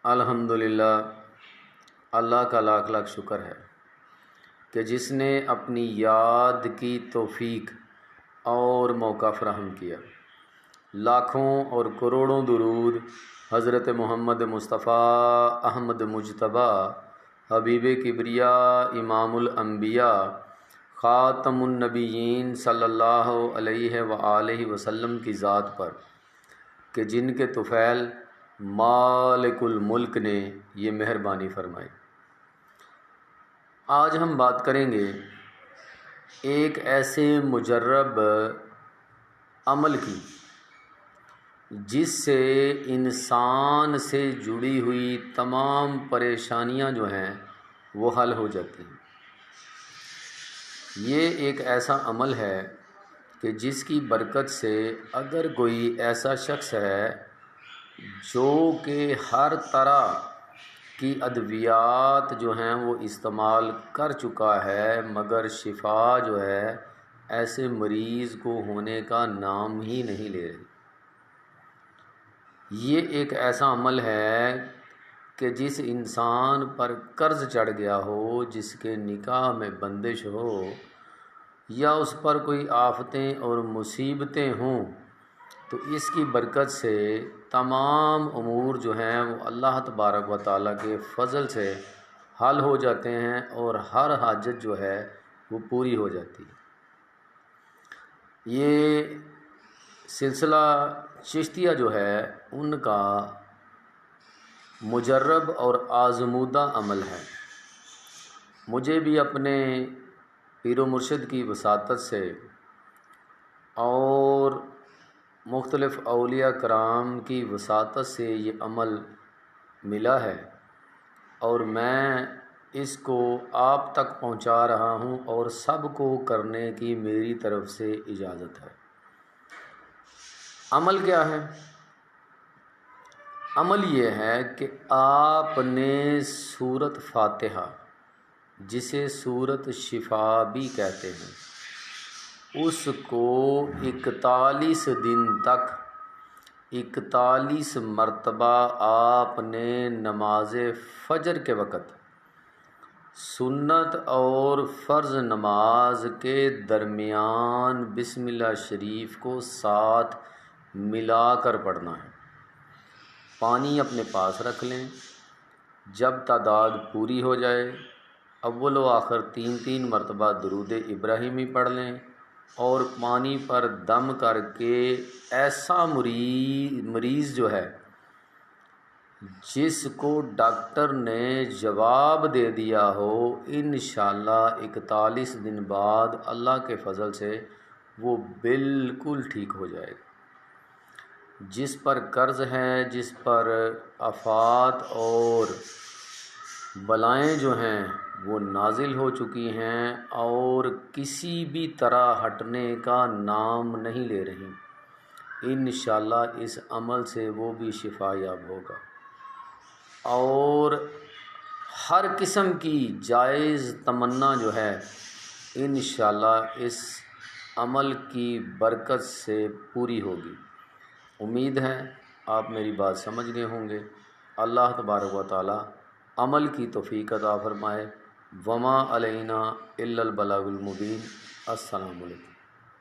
الحمدللہ، اللہ کا لاکھ لاکھ شکر ہے کہ جس نے اپنی یاد کی توفیق اور موقع فراہم کیا۔ لاکھوں اور کروڑوں درود حضرت محمد مصطفیٰ احمد مجتبیٰ حبیب کبریاء امام الانبیاء خاتم النبیین صلی اللہ علیہ وآلہ وسلم کی ذات پر کہ جن کے طفیل مالک الملک نے یہ مہربانی فرمائی۔ آج ہم بات کریں گے ایک ایسے مجرب عمل کی جس سے انسان سے جڑی ہوئی تمام پریشانیاں جو ہیں وہ حل ہو جاتی ہیں۔ یہ ایک ایسا عمل ہے کہ جس کی برکت سے اگر کوئی ایسا شخص ہے جو کہ ہر طرح کی ادویات جو ہیں وہ استعمال کر چکا ہے مگر شفا جو ہے ایسے مریض کو ہونے کا نام ہی نہیں لے رہی۔ یہ ایک ایسا عمل ہے کہ جس انسان پر قرض چڑھ گیا ہو، جس کے نکاح میں بندش ہو یا اس پر کوئی آفتیں اور مصیبتیں ہوں تو اس کی برکت سے تمام امور جو ہیں وہ اللہ تبارک و تعالیٰ کے فضل سے حل ہو جاتے ہیں اور ہر حاجت جو ہے وہ پوری ہو جاتی ہے۔ یہ سلسلہ چشتیہ جو ہے ان کا مجرب اور آزمودہ عمل ہے۔ مجھے بھی اپنے پیر و مرشد کی وساطت سے اور مختلف اولیاء کرام کی وساطت سے یہ عمل ملا ہے اور میں اس کو آپ تک پہنچا رہا ہوں اور سب کو کرنے کی میری طرف سے اجازت ہے۔ عمل کیا ہے؟ عمل یہ ہے کہ آپ نے سورۃ فاتحہ، جسے سورۃ شفا بھی کہتے ہیں، اس کو 41 دن تک 41 مرتبہ آپ نے نماز فجر کے وقت سنت اور فرض نماز کے درمیان بسم اللہ شریف کو ساتھ ملا کر پڑھنا ہے۔ پانی اپنے پاس رکھ لیں، جب تعداد پوری ہو جائے اول و آخر 3 مرتبہ درود ابراہیمی پڑھ لیں اور پانی پر دم کر کے ایسا مریض جو ہے جس کو ڈاکٹر نے جواب دے دیا ہو، انشاءاللہ 41 دن بعد اللہ کے فضل سے وہ بالکل ٹھیک ہو جائے گا۔ جس پر قرض ہے، جس پر آفات اور بلائیں جو ہیں وہ نازل ہو چکی ہیں اور کسی بھی طرح ہٹنے کا نام نہیں لے رہی، انشاءاللہ اس عمل سے وہ بھی شفا یاب ہوگا اور ہر قسم کی جائز تمنا جو ہے انشاءاللہ اس عمل کی برکت سے پوری ہوگی۔ امید ہے آپ میری بات سمجھ گئے ہوں گے۔ اللہ تبارک و تعالی عمل کی توفیق عطا فرمائے۔ وما علینا الا البلاغ المبین۔ السلام علیکم۔